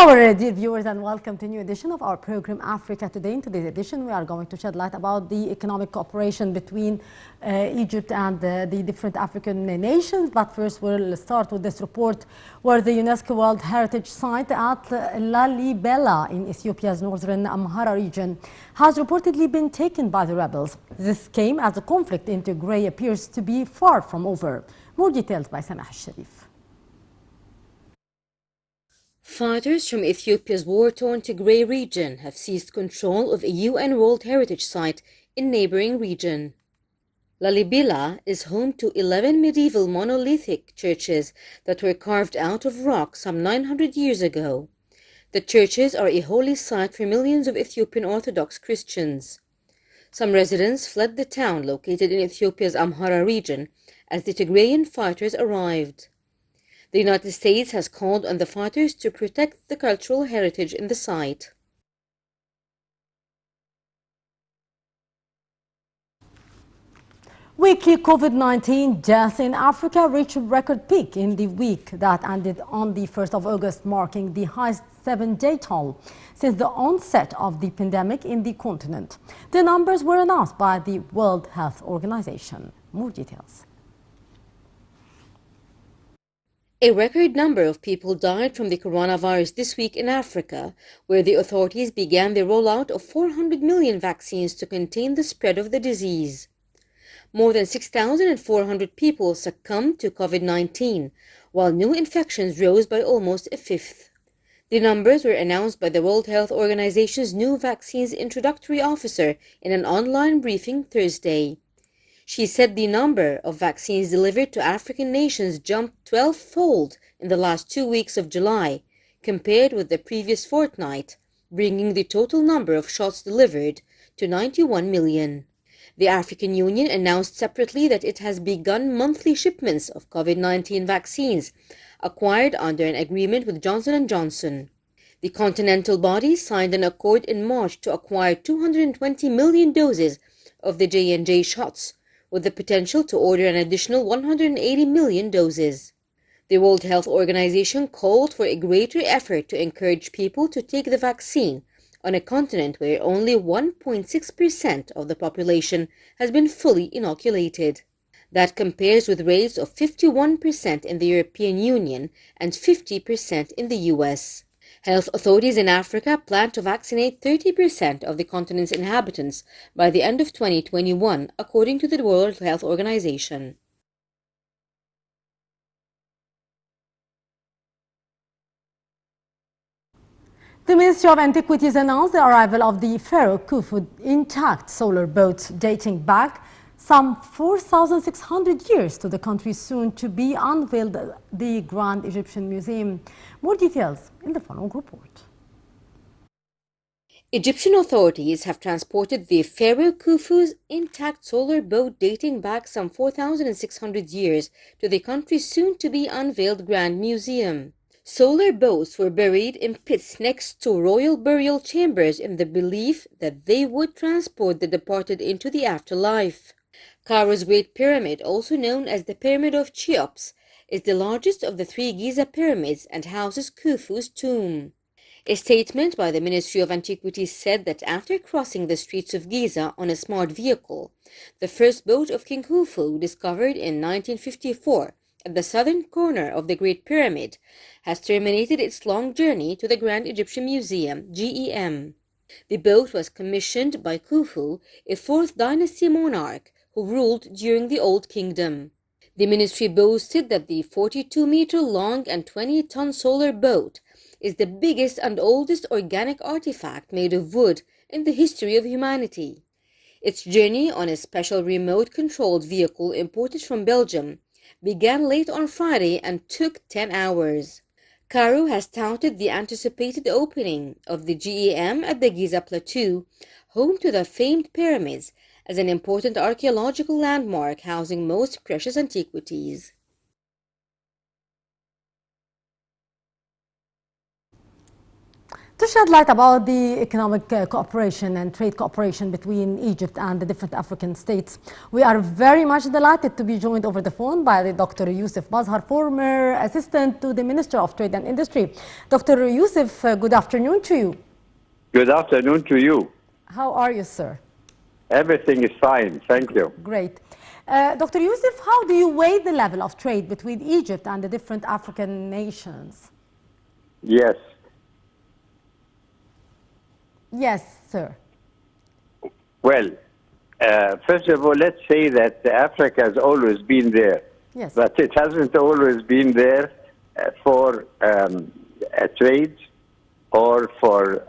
Our dear viewers, and welcome to a new edition of our program Africa Today. In today's edition, we are going to shed light about the economic cooperation between Egypt and the different African nations. But first, we'll start with this report where the UNESCO World Heritage Site at Lalibela in Ethiopia's northern Amhara region has reportedly been taken by the rebels. This came as the conflict in Tigray appears to be far from over. More details by Samah Sharif. Fighters from Ethiopia's war-torn Tigray region have seized control of a UN World Heritage Site in neighboring region. Lalibela is home to 11 medieval monolithic churches that were carved out of rock some 900 years ago. The churches are a holy site for millions of Ethiopian Orthodox Christians. Some residents fled the town located in Ethiopia's Amhara region as the Tigrayan fighters arrived. The United States has called on the fighters to protect the cultural heritage in the site. Weekly COVID-19 deaths in Africa reached a record peak in the week that ended on the 1st of August, marking the highest 7-day toll since the onset of the pandemic in the continent. The numbers were announced by the World Health Organization. More details. A record number of people died from the coronavirus this week in Africa, where the authorities began the rollout of 400 million vaccines to contain the spread of the disease. More than 6,400 people succumbed to COVID-19, while new infections rose by almost a fifth. The numbers were announced by the World Health Organization's new vaccines introductory officer in an online briefing Thursday. She said the number of vaccines delivered to African nations jumped 12-fold in the last 2 weeks of July, compared with the previous fortnight, bringing the total number of shots delivered to 91 million. The African Union announced separately that it has begun monthly shipments of COVID-19 vaccines acquired under an agreement with Johnson & Johnson. The continental body signed an accord in March to acquire 220 million doses of the J&J shots, with the potential to order an additional 180 million doses. The World Health Organization called for a greater effort to encourage people to take the vaccine on a continent where only 1.6% of the population has been fully inoculated. That compares with rates of 51% in the European Union and 50% in the US. Health authorities in Africa plan to vaccinate 30% of the continent's inhabitants by the end of 2021, according to the World Health Organization. The Ministry of Antiquities announced the arrival of the Pharaoh Khufu intact solar boat dating back some 4,600 years to the country soon to be unveiled at the Grand Egyptian Museum. More details in the following report. Egyptian authorities have transported the Pharaoh Khufu's intact solar boat dating back some 4,600 years to the country's soon-to-be unveiled Grand Museum. Solar boats were buried in pits next to royal burial chambers in the belief that they would transport the departed into the afterlife. Cairo's Great Pyramid, also known as the Pyramid of Cheops, is the largest of the 3 Giza pyramids and houses Khufu's tomb. A statement by the Ministry of Antiquities said that after crossing the streets of Giza on a smart vehicle, the first boat of King Khufu, discovered in 1954 at the southern corner of the Great Pyramid, has terminated its long journey to the Grand Egyptian Museum, GEM. The boat was commissioned by Khufu, a 4th dynasty monarch who ruled during the Old Kingdom. The ministry boasted that the 42-meter-long and 20-ton solar boat is the biggest and oldest organic artifact made of wood in the history of humanity. Its journey on a special remote-controlled vehicle imported from Belgium began late on Friday and took 10 hours. Cairo has touted the anticipated opening of the GEM at the Giza Plateau, home to the famed pyramids, as an important archaeological landmark housing most precious antiquities. To shed light about the economic cooperation and trade cooperation between Egypt and the different African states, we are very much delighted to be joined over the phone by the Dr. Yousef Mazhar, former assistant to the Minister of Trade and Industry. Dr. Yousef, good afternoon to you. Good afternoon to you. How are you, sir? Everything is fine, thank you. Great. Dr. Yousef, how do you weigh the level of trade between Egypt and the different African nations? Yes. Yes, sir. Well, first of all, let's say that Africa has always been there. Yes. But it hasn't always been there for trade or for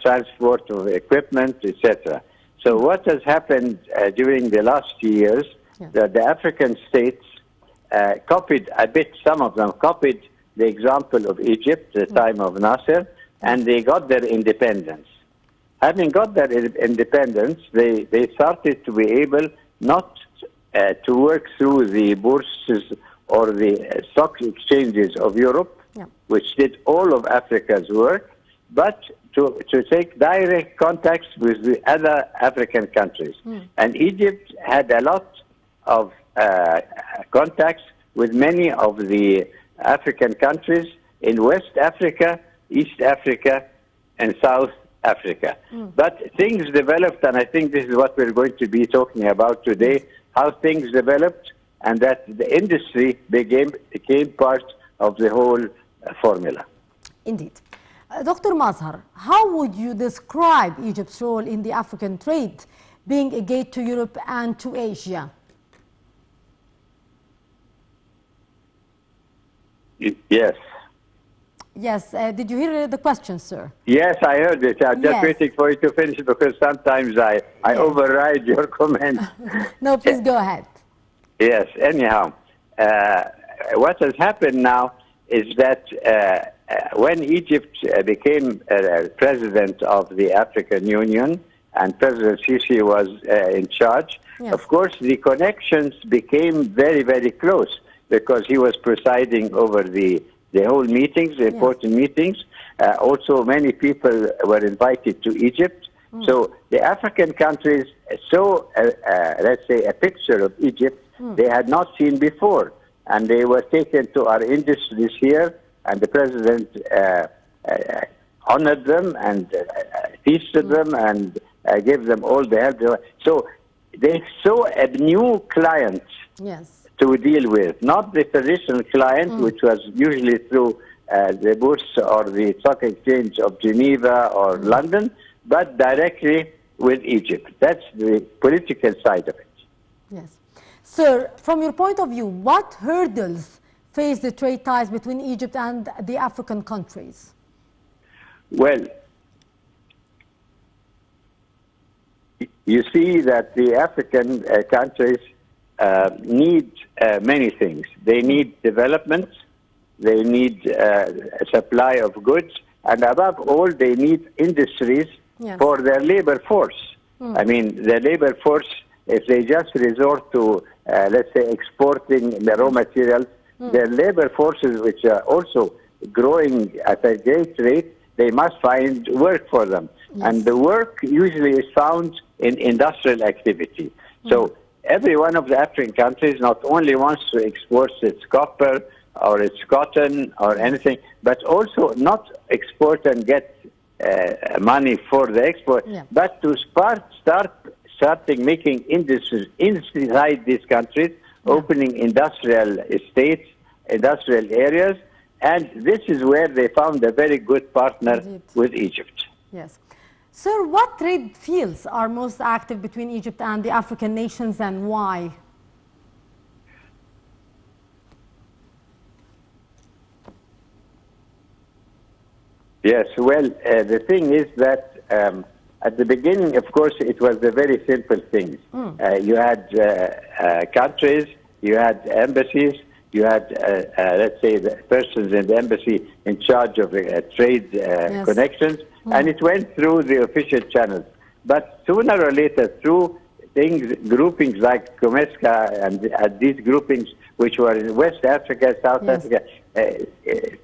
transport of equipment, etc. So what has happened during the last years, that the African states copied a bit, some of them copied the example of Egypt, the time of Nasser, and they got their independence. Having got their independence, they started to be able not to work through the bourses or the stock exchanges of Europe, which did all of Africa's work, but to take direct contacts with the other African countries. And Egypt had a lot of contacts with many of the African countries in West Africa, East Africa, and South Africa. But things developed, and I think this is what we're going to be talking about today, how things developed and that the industry became part of the whole formula. Indeed. Dr. Mazhar, how would you describe Egypt's role in the African trade, being a gate to Europe and to Asia? Yes. Yes. Did you hear the question, sir? Yes, I heard it. I'm just waiting for you to finish because sometimes I override your comment. No, please go ahead. Yes. Anyhow, what has happened now is that when Egypt became president of the African Union and President Sisi was in charge, of course, the connections became very, very close because he was presiding over the whole meetings, the important meetings. Also, many people were invited to Egypt. So the African countries saw, let's say, a picture of Egypt they had not seen before. And they were taken to our industries here, and the president honored them and feasted them and gave them all the help. So they saw a new client to deal with, not the traditional client, which was usually through the bourse or the stock exchange of Geneva or London, but directly with Egypt. That's the political side of it. Yes. Sir, from your point of view, what hurdles face the trade ties between Egypt and the African countries? Well, you see that the African countries need many things. They need development, they need a supply of goods, and above all, they need industries for their labor force. I mean, the labor force, if they just resort to, let's say, exporting the raw materials, their labor forces, which are also growing at a great rate, they must find work for them. And the work usually is found in industrial activity. So every one of the African countries not only wants to export its copper or its cotton or anything, but also not export and get money for the export, but to starting making industries inside these countries, opening industrial estates, industrial areas, and this is where they found a very good partner with Egypt. Yes. Sir, what trade fields are most active between Egypt and the African nations, and why? Yes, well, the thing is that at the beginning, of course, it was the very simple things. You had countries, you had embassies, you had, let's say, the persons in the embassy in charge of trade connections, and it went through the official channels. But sooner or later, through groupings like COMESCA and these groupings, which were in West Africa, South Africa,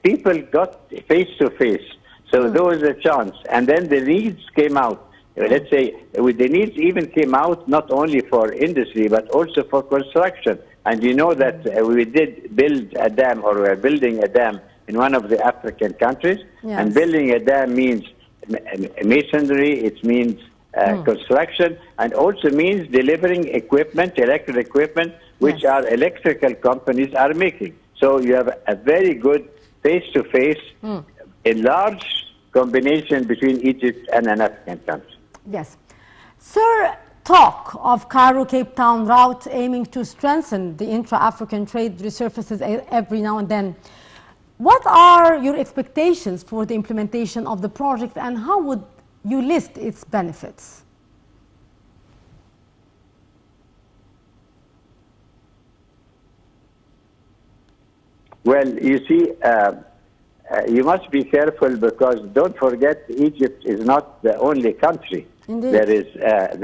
people got face to face. So there was a chance. And then the needs came out. Let's say the needs even came out not only for industry, but also for construction. And you know that we did build a dam, or we're building a dam in one of the African countries. Yes. And building a dam means masonry, it means construction, and also means delivering equipment, electrical equipment, which Yes. our electrical companies are making. So you have a very good face-to-face, a large combination between Egypt and an African country. Yes. Sir, talk of Cairo-Cape Town route aiming to strengthen the intra-African trade resurfaces every now and then. What are your expectations for the implementation of the project, and how would you list its benefits? Well, you see, you must be careful, because don't forget, Egypt is not the only country. Indeed.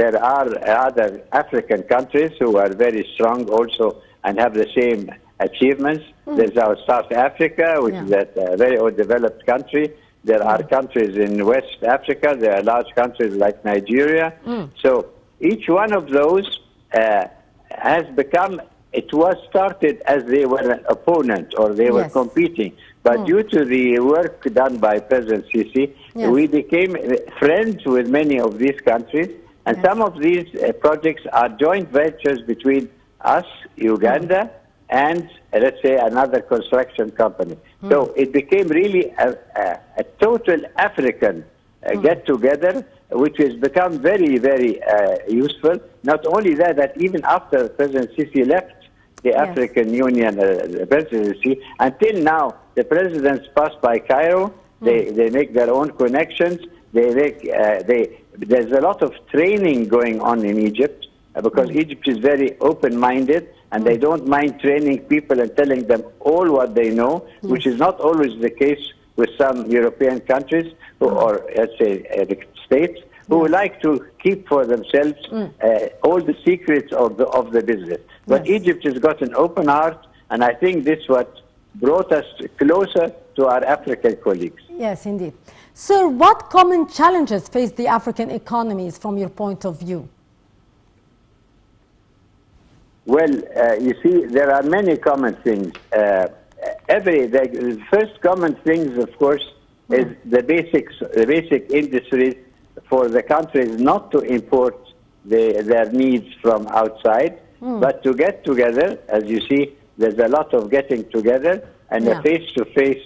There are other African countries who are very strong also and have the same achievements. There's our South Africa, which is a very developed country. There are countries in West Africa. There are large countries like Nigeria. So each one of those has become, it was started as they were an opponent, or they were competing. But due to the work done by President Sisi, we became friends with many of these countries. And some of these projects are joint ventures between us, Uganda, and let's say another construction company. So it became really a total African get-together, which has become very, very useful. Not only that, that even after President Sisi left the African Union presidency, until now, the presidents pass by Cairo, they make their own connections, there's a lot of training going on in Egypt, because Egypt is very open-minded, and they don't mind training people and telling them all what they know, which is not always the case with some European countries, or let's say states, who like to keep for themselves all the secrets of the business. But Egypt has got an open heart, and I think this is what brought us closer to our African colleagues. Yes, indeed. Sir, what common challenges face the African economies from your point of view? Well, you see, there are many common things. The first common things, of course, is the basic industries for the countries not to import their needs from outside, but to get together. As you see, there's a lot of getting together, and a face-to-face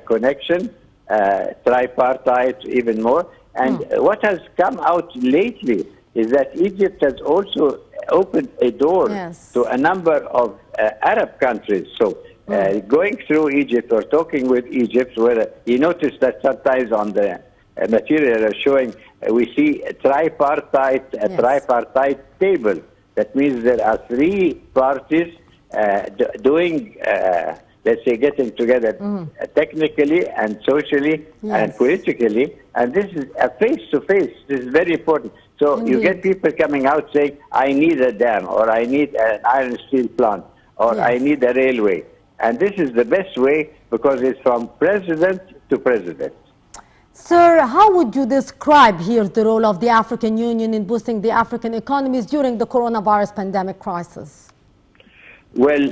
connection, tripartite even more. And what has come out lately is that Egypt has also opened a door to a number of Arab countries. So going through Egypt or talking with Egypt, where you notice that sometimes on the material are showing, we see a tripartite table. That means there are three parties doing, let's say, getting together technically and socially and politically. And this is a face-to-face. This is very important. So you get people coming out saying, I need a dam, or I need an iron steel plant, or I need a railway. And this is the best way, because it's from president to president. Sir, how would you describe here the role of the African Union in boosting the African economies during the coronavirus pandemic crisis? Well,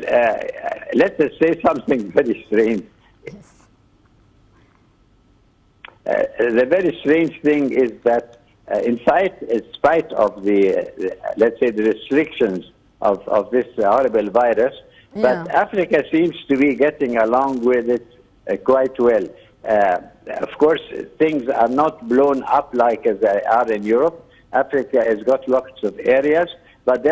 let us say something very strange. The very strange thing is that in spite of the, let's say, the restrictions of this horrible virus, but Africa seems to be getting along with it quite well. Of course, things are not blown up like as they are in Europe. Africa has got lots of areas, but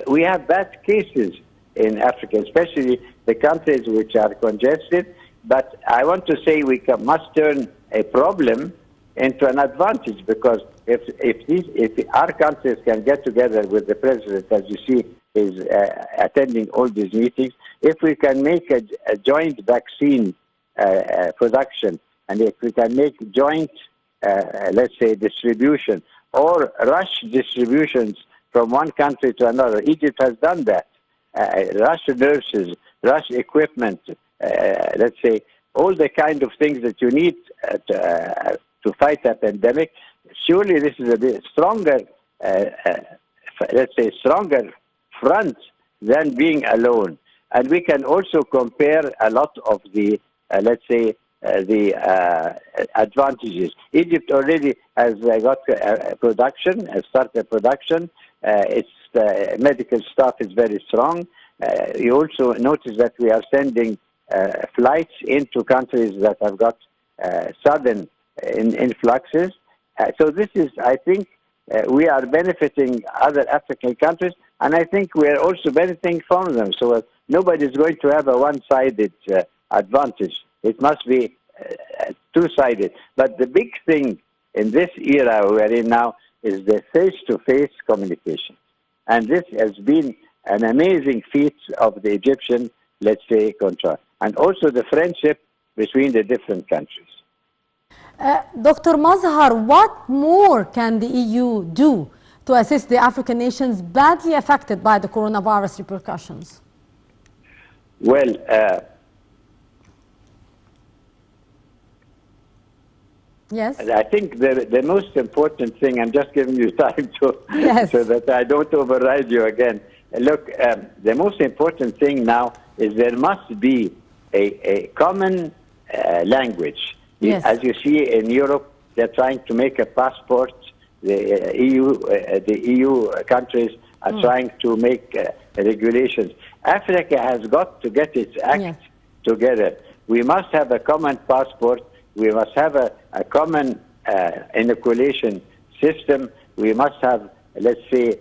we have bad cases in Africa, especially the countries which are congested. But I want to say we must turn a problem into an advantage, because if our countries can get together with the president, as you see, is attending all these meetings, if we can make a joint vaccine production, and if we can make joint, let's say, distribution, or rush distributions from one country to another. Egypt has done that. Rush nurses, rush equipment, let's say, all the kind of things that you need to fight a pandemic, surely this is a bit stronger, let's say, stronger front than being alone. And we can also compare a lot of the, let's say, the advantages. Egypt already has got production, has started production. Its medical staff is very strong. You also notice that we are sending flights into countries that have got sudden influxes. So this is, I think, we are benefiting other African countries, and I think we are also benefiting from them. So nobody is going to have a one-sided advantage. It must be two-sided. But the big thing in this era we are in now is the face-to-face communication. And this has been an amazing feat of the Egyptian, let's say, control. And also the friendship between the different countries. Dr. Mazhar, what more can the EU do to assist the African nations badly affected by the coronavirus repercussions? Well, yes. I think the most important thing, I'm just giving you time to, yes. so that I don't override you again. Look, the most important thing now is there must be a common language. Yes. As you see in Europe, they're trying to make a passport. The EU countries are trying to make regulations. Africa has got to get its act together. We must have a common passport. We must have a common inoculation system. We must have, let's say,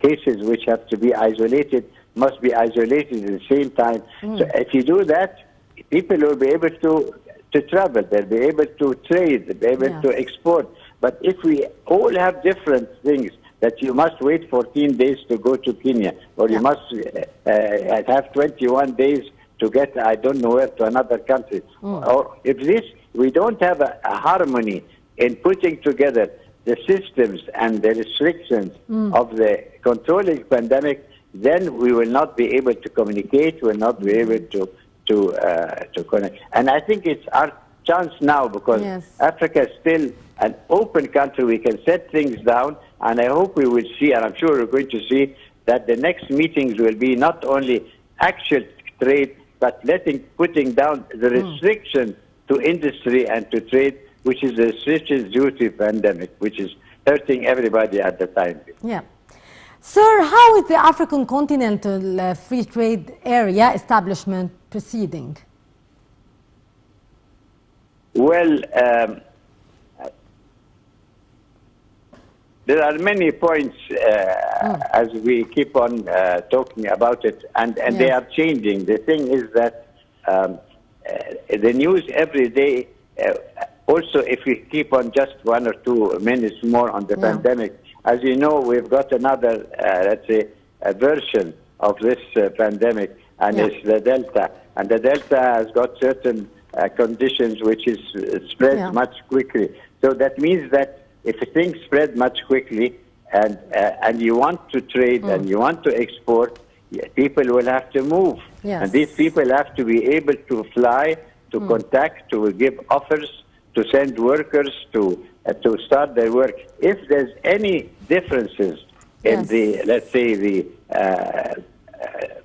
cases which have to be isolated, must be isolated at the same time. So if you do that, people will be able to travel, they'll be able to trade, they'll be able to export. But if we all have different things, that you must wait 14 days to go to Kenya, or you must have 21 days to get, I don't know where, to another country. Or if this, we don't have a harmony in putting together the systems and the restrictions of the controlling pandemic, then we will not be able to communicate, we will not be able to connect. And I think it's our chance now, because Africa is still an open country. We can set things down, and I hope we will see, and I'm sure we're going to see, that the next meetings will be not only actual trade, but putting down the restriction to industry and to trade, which is the restrictions due to pandemic, which is hurting everybody at the time. Yeah. Sir, how is the African Continental Free Trade Area establishment proceeding? Well, there are many points as we keep on talking about it, and they are changing. The thing is that the news every day, also if we keep on just 1 or 2 minutes more on the pandemic, as you know, we've got another, let's say, a version of this pandemic, and it's the Delta. And the Delta has got certain conditions which is spread much quickly. So that means that if things spread much quickly, and you want to trade and you want to export, people will have to move. And these people have to be able to fly, to contact, to give offers, to send workers, to start their work. If there's any differences in the, let's say,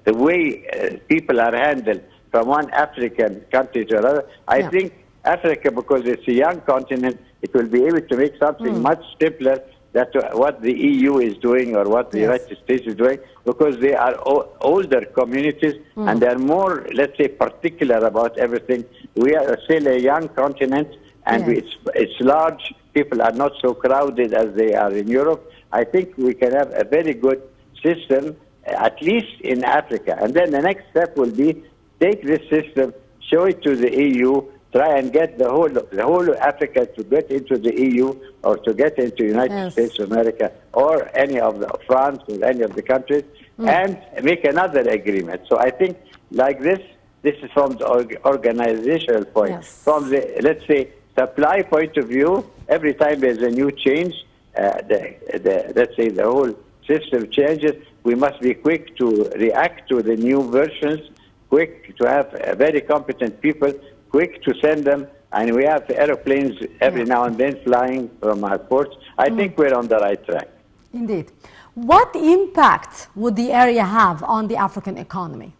the way people are handled from one African country to another, I think Africa, because it's a young continent, it will be able to make something much simpler than what the EU is doing or what the United States is doing, because they are older communities and they're more, let's say, particular about everything. We are still a young continent, and it's large. People are not so crowded as they are in Europe. I think we can have a very good system, at least in Africa. And then the next step will be take this system, show it to the EU, try and get the whole of Africa to get into the EU or to get into the United States of America or any of France or any of the countries, and make another agreement. So I think like this is from the organizational point. From the, let's say, supply point of view, every time there's a new change, let's say the whole system changes, we must be quick to react to the new versions quick to have very competent people, quick to send them, and we have aeroplanes every now and then flying from our ports. I think we're on the right track. Indeed. What impact would the area have on the African economy?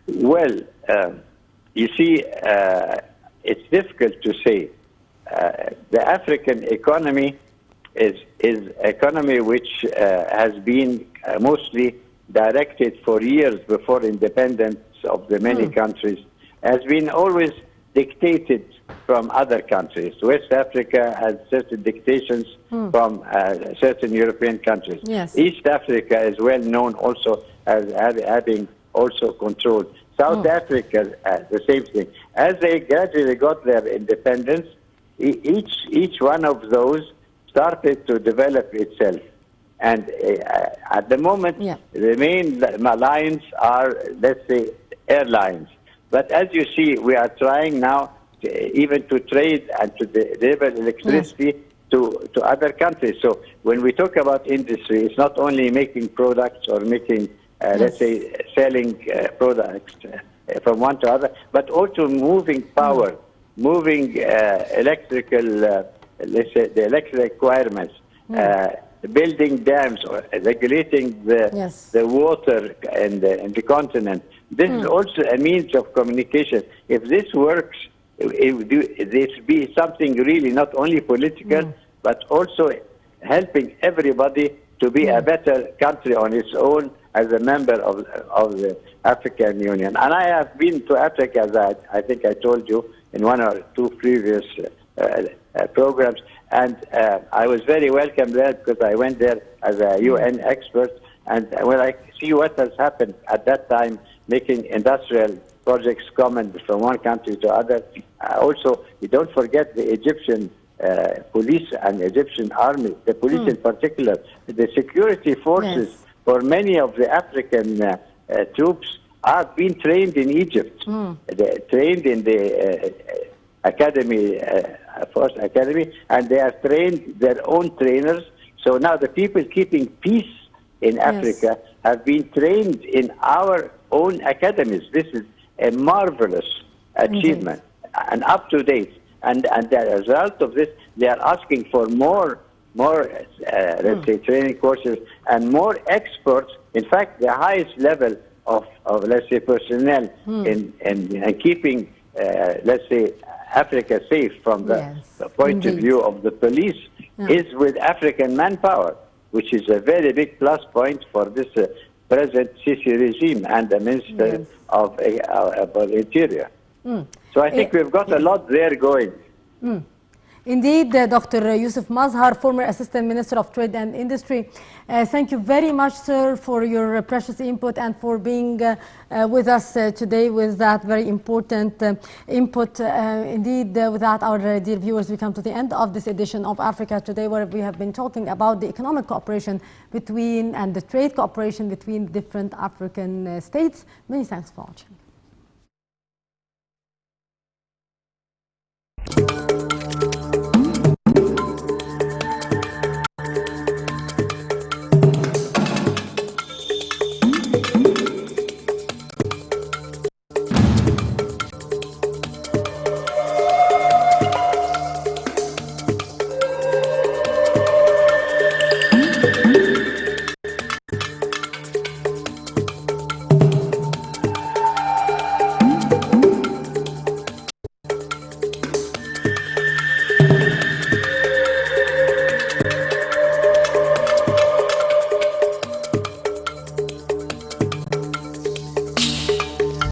Well, you see, it's difficult to say. The African economy is economy which has been mostly directed for years before independence of the many countries, has been always dictated from other countries. West Africa has certain dictations from certain European countries. Yes. East Africa is well known also as having also controlled. South Africa, the same thing. As they gradually got their independence, each one of those started to develop itself. And at the moment, the main lines are, let's say, airlines. But as you see, we are trying now even to trade and to deliver electricity to other countries. So when we talk about industry, it's not only making products or making, let's say, selling products from one to other, but also moving power, moving electrical, let's say, the electric requirements, building dams or regulating the water in the continent. This is also a means of communication. If this works, it would be something really not only political, but also helping everybody to be a better country on its own as a member of the African Union. And I have been to Africa, as I think I told you in one or two previous programs, and I was very welcome there because I went there as a UN expert, and when I see what has happened at that time, making industrial projects common from one country to other. Also, you don't forget the Egyptian police and Egyptian army, the police in particular, the security forces for many of the African troops are being trained in Egypt. They're trained in the academy, Force Academy, and they are trained their own trainers. So now the people keeping peace in Africa have been trained in our own academies. This is a marvelous achievement and up to date. And the result of this, they are asking for more let's say, training courses and more experts. In fact, the highest level of let's say, personnel in keeping, let's say, Africa safe from the point of view of the police is with African manpower, which is a very big plus point for this present Sisi regime and the Minister of Interior. So I think we've got a lot there going. Indeed, Dr. Yousef Mazhar, former Assistant Minister of Trade and Industry. Thank you very much, sir, for your precious input and for being with us today with that very important input. Indeed, with that, our dear viewers, we come to the end of this edition of Africa Today, where we have been talking about the economic cooperation between and the trade cooperation between different African states. Many thanks for watching.